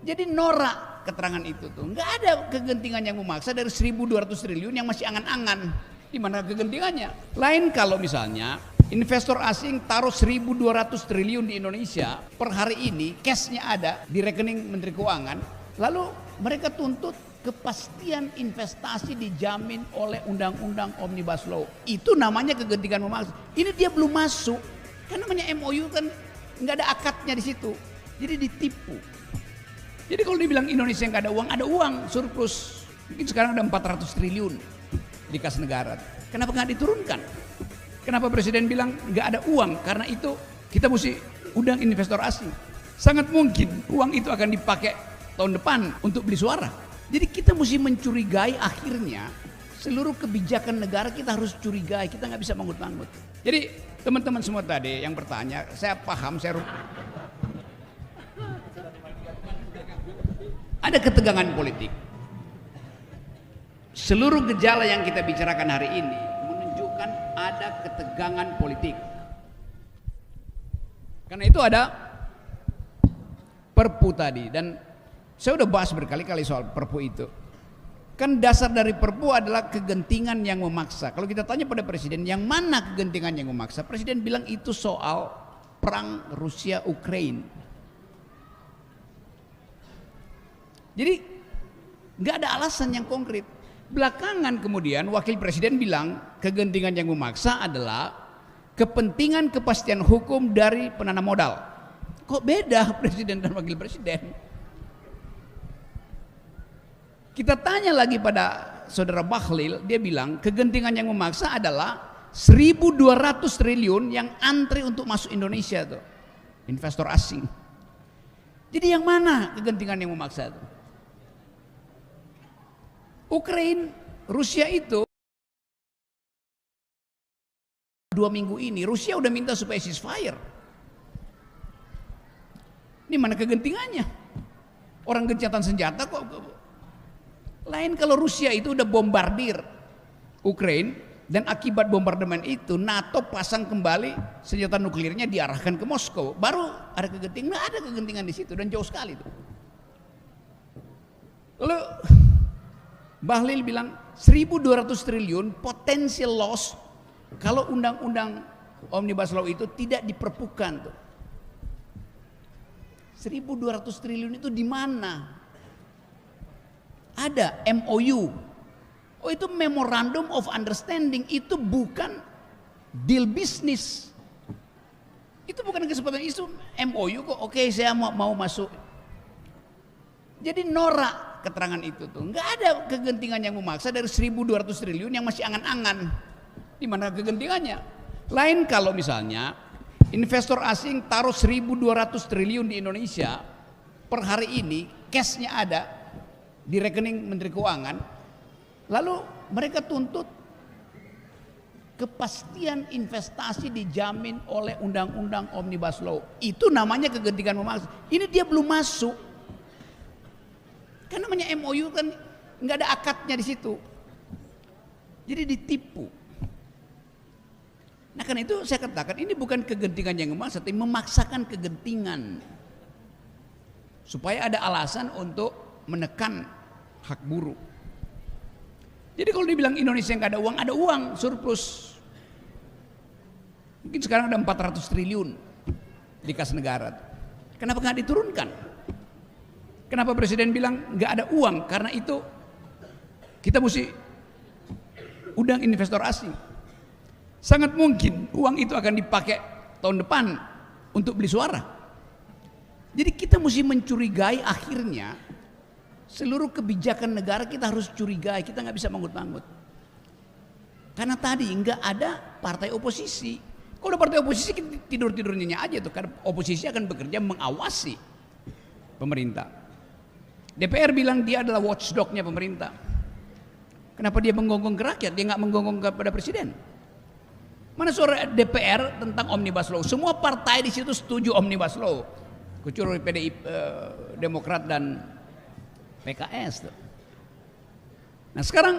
Jadi norak keterangan itu tuh. Nggak ada kegentingan yang memaksa dari 1.200 triliun yang masih angan-angan. Di mana kegentingannya? Lain kalau misalnya investor asing taruh 1.200 triliun di Indonesia per hari ini, cashnya ada di rekening Menteri Keuangan, lalu mereka tuntut kepastian investasi dijamin oleh Undang-Undang Omnibus Law. Itu namanya kegentingan memaksa. Ini dia belum masuk. Kan namanya MOU kan nggak ada akadnya di situ. Jadi ditipu. Jadi kalau dibilang Indonesia nggak ada uang surplus. Mungkin sekarang ada 400 triliun di kas negara. Kenapa nggak diturunkan? Kenapa Presiden bilang nggak ada uang? Karena itu kita mesti undang investor asing. Sangat mungkin uang itu akan dipakai tahun depan untuk beli suara. Jadi kita mesti mencurigai akhirnya seluruh kebijakan negara kita harus curigai. Kita nggak bisa manggut-manggut. Jadi teman-teman semua tadi yang bertanya, saya paham, ada ketegangan politik. Seluruh gejala yang kita bicarakan hari ini menunjukkan ada ketegangan politik. Karena itu ada Perpu tadi, dan saya udah bahas berkali-kali soal Perpu itu. Kan dasar dari Perpu adalah kegentingan yang memaksa. Kalau kita tanya pada Presiden, yang mana kegentingan yang memaksa? Presiden bilang itu soal perang Rusia-Ukraine. Jadi nggak ada alasan yang konkret. Belakangan kemudian Wakil Presiden bilang kegentingan yang memaksa adalah kepentingan kepastian hukum dari penanam modal. Kok beda Presiden dan Wakil Presiden? Kita tanya lagi pada Saudara Bahlil, dia bilang kegentingan yang memaksa adalah 1.200 triliun yang antri untuk masuk Indonesia tuh, investor asing. Jadi yang mana kegentingan yang memaksa tuh? Ukraina, Rusia itu 2 minggu ini Rusia udah minta supaya ceasefire. Ini mana kegentingannya? Orang gencatan senjata kok. Lain kalau Rusia itu udah bombardir Ukraina, dan akibat bombardemen itu NATO pasang kembali senjata nuklirnya diarahkan ke Moskow. Baru ada kegentingan. Nggak ada kegentingan di situ dan jauh sekali itu. Lalu Bahlil bilang 1.200 triliun potential loss kalau undang-undang Omnibus Law itu tidak diperpukan tuh. 1.200 triliun itu di mana? Ada MOU. Oh, itu Memorandum of Understanding, itu bukan deal bisnis. Itu bukan kesepakatan, itu MOU kok. Oke, saya mau masuk. Jadi norak keterangan itu tuh. Nggak ada kegentingan yang memaksa dari 1.200 triliun yang masih angan-angan. Di mana kegentingannya? Lain kalau misalnya investor asing taruh 1.200 triliun di Indonesia per hari ini, cashnya ada di rekening Menteri Keuangan, lalu mereka tuntut kepastian investasi dijamin oleh Undang-Undang Omnibus Law. Itu namanya kegentingan memaksa. Ini dia belum masuk. Kan namanya MOU kan nggak ada akadnya di situ. Jadi ditipu. Nah, karena itu saya katakan ini bukan kegentingan yang memaksa, tapi memaksakan kegentingan supaya ada alasan untuk menekan hak buruh. Jadi kalau dibilang Indonesia nggak ada uang surplus. Mungkin sekarang ada 400 triliun di kas negara. Kenapa nggak diturunkan? Kenapa Presiden bilang nggak ada uang? Karena itu kita mesti undang investor asing. Sangat mungkin uang itu akan dipakai tahun depan untuk beli suara. Jadi kita mesti mencurigai akhirnya seluruh kebijakan negara kita harus curigai. Kita nggak bisa manggut-manggut. Karena tadi nggak ada partai oposisi. Kalau ada partai oposisi tidur-tidurnya aja tuh. Karena oposisi akan bekerja mengawasi pemerintah. DPR bilang dia adalah watchdognya pemerintah. Kenapa dia menggonggong ke rakyat? Dia nggak menggonggong kepada presiden. Mana suara DPR tentang Omnibus Law? Semua partai di situ setuju Omnibus Law, kecuali PDI, Demokrat dan PKS. Nah sekarang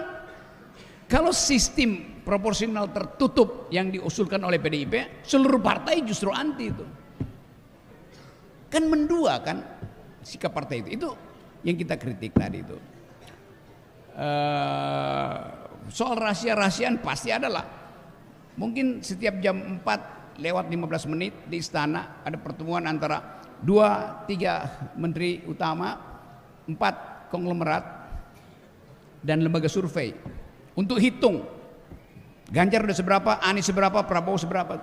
kalau sistem proporsional tertutup yang diusulkan oleh PDIP, seluruh partai justru anti itu. Kan mendua kan? sikap partai itu. Itu yang kita kritik tadi itu. Soal rahasia-rahasiaan pasti adalah. Mungkin setiap jam 4 lewat 15 menit di istana ada pertemuan antara 2-3 menteri utama, 4 konglomerat dan lembaga survei untuk hitung Ganjar udah seberapa, Anies seberapa, Prabowo seberapa.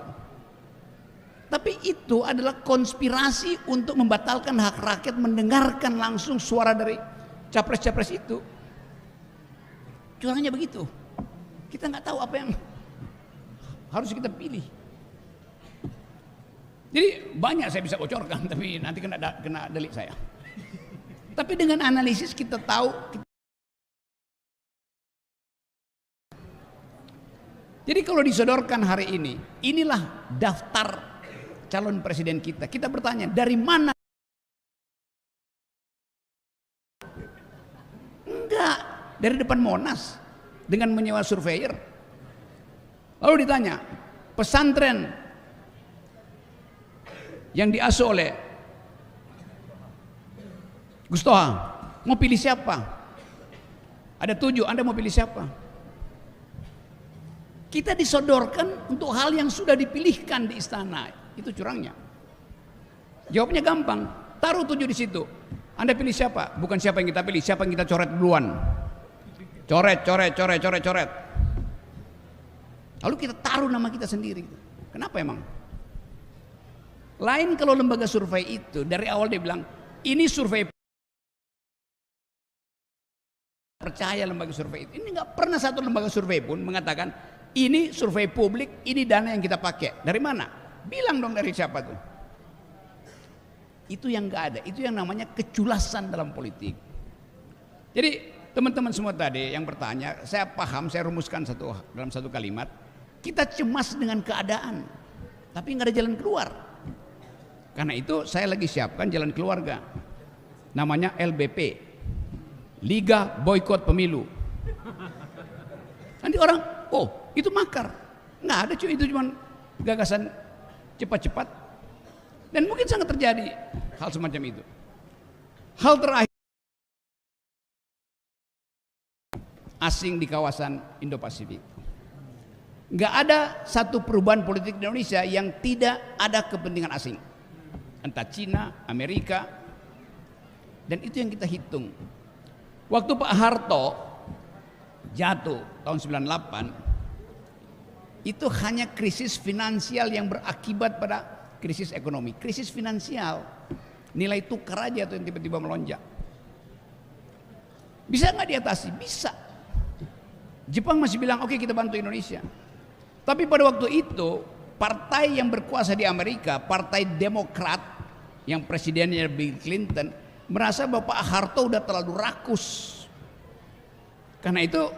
Tapi itu adalah konspirasi untuk membatalkan hak rakyat mendengarkan langsung suara dari capres-capres itu. Curangnya begitu. Kita nggak tahu apa yang harus kita pilih. Jadi banyak saya bisa bocorkan, tapi nanti kena delik saya. Tapi dengan analisis kita tahu. Jadi kalau disodorkan hari ini, inilah daftar calon presiden kita. Kita bertanya, dari mana? Enggak, dari depan Monas dengan menyewa surveyor. Lalu ditanya, pesantren yang diasuh oleh Gus Toha, mau pilih siapa? Ada 7, Anda mau pilih siapa? Kita disodorkan untuk hal yang sudah dipilihkan di istana. Itu curangnya. Jawabnya gampang, taruh 7 di situ. Anda pilih siapa? Bukan siapa yang kita pilih, siapa yang kita coret duluan. Coret. Lalu kita taruh nama kita sendiri. Kenapa emang? Lain kalau lembaga survei itu dari awal dia bilang ini survei, percaya lembaga survei itu. Ini nggak pernah satu lembaga survei pun mengatakan ini survei publik, ini dana yang kita pakai. Dari mana? Bilang dong dari siapa tuh? Itu yang nggak ada. Itu yang namanya keculasan dalam politik. Jadi teman-teman semua tadi yang bertanya, saya paham, saya rumuskan dalam satu kalimat. Kita cemas dengan keadaan, tapi nggak ada jalan keluar. Karena itu saya lagi siapkan jalan keluarga. Namanya LBP, Liga Boykot Pemilu. Nanti orang, oh itu makar. Nggak ada cuy, itu cuma gagasan cepat-cepat. Dan mungkin sangat terjadi hal semacam itu. Hal terakhir, asing di kawasan Indo-Pasifik. Nggak ada satu perubahan politik di Indonesia yang tidak ada kepentingan asing. Entah Cina, Amerika. Dan itu yang kita hitung. Waktu Pak Harto jatuh tahun 98, itu hanya krisis finansial yang berakibat pada krisis ekonomi. Krisis finansial, nilai tukar aja tuh yang tiba-tiba melonjak. Bisa nggak diatasi? Bisa. Jepang masih bilang oke, kita bantu Indonesia. Tapi pada waktu itu partai yang berkuasa di Amerika, Partai Demokrat yang presidennya Bill Clinton, merasa bahwa Pak Harto udah terlalu rakus. Karena itu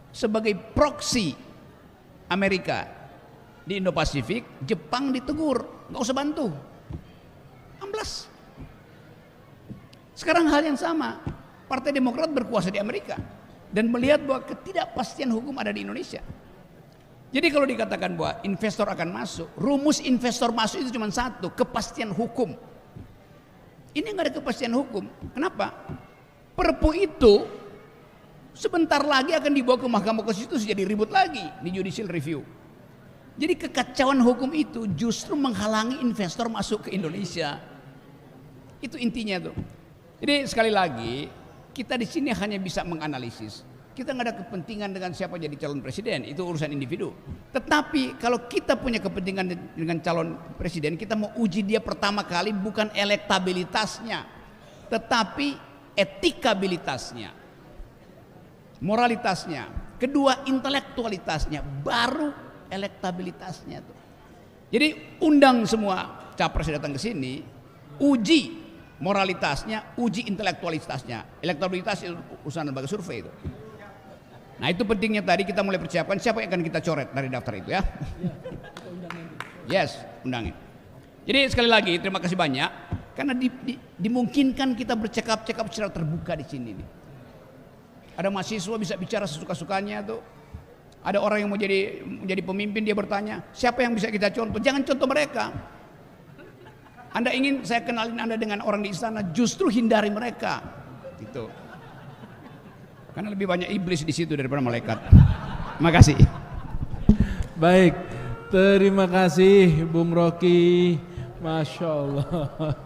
sebagai proksi Amerika di Indo-Pasifik, Jepang ditegur, nggak usah bantu, amblas. Sekarang hal yang sama, Partai Demokrat berkuasa di Amerika dan melihat bahwa ketidakpastian hukum ada di Indonesia. Jadi kalau dikatakan bahwa investor akan masuk, rumus investor masuk itu cuma satu, kepastian hukum. Ini nggak ada kepastian hukum. Kenapa? Perpu itu sebentar lagi akan dibawa ke Mahkamah Konstitusi, jadi ribut lagi di judicial review. Jadi kekacauan hukum itu justru menghalangi investor masuk ke Indonesia. Itu intinya tuh. Jadi sekali lagi kita di sini hanya bisa menganalisis. Kita nggak ada kepentingan dengan siapa jadi calon presiden, itu urusan individu. Tetapi kalau kita punya kepentingan dengan calon presiden, kita mau uji dia pertama kali bukan elektabilitasnya, tetapi etikabilitasnya, moralitasnya, kedua intelektualitasnya, baru elektabilitasnya tuh. Jadi undang semua capres datang ke sini, uji moralitasnya, uji intelektualitasnya. Elektabilitas itu urusan lembaga survei itu. Nah itu pentingnya tadi kita mulai persiapkan siapa yang akan kita coret dari daftar itu ya. Yes, undangin. Jadi sekali lagi terima kasih banyak karena dimungkinkan kita bercakap-cakap secara terbuka di sini nih. Ada mahasiswa bisa bicara sesuka-sukanya tuh. Ada orang yang mau jadi pemimpin, dia bertanya siapa yang bisa kita contoh. Jangan contoh mereka. Anda ingin saya kenalin Anda dengan orang di istana, justru hindari mereka. Gitu. Karena lebih banyak iblis di situ daripada malaikat. Makasih. Baik, terima kasih Bung Rocky. Masya Allah.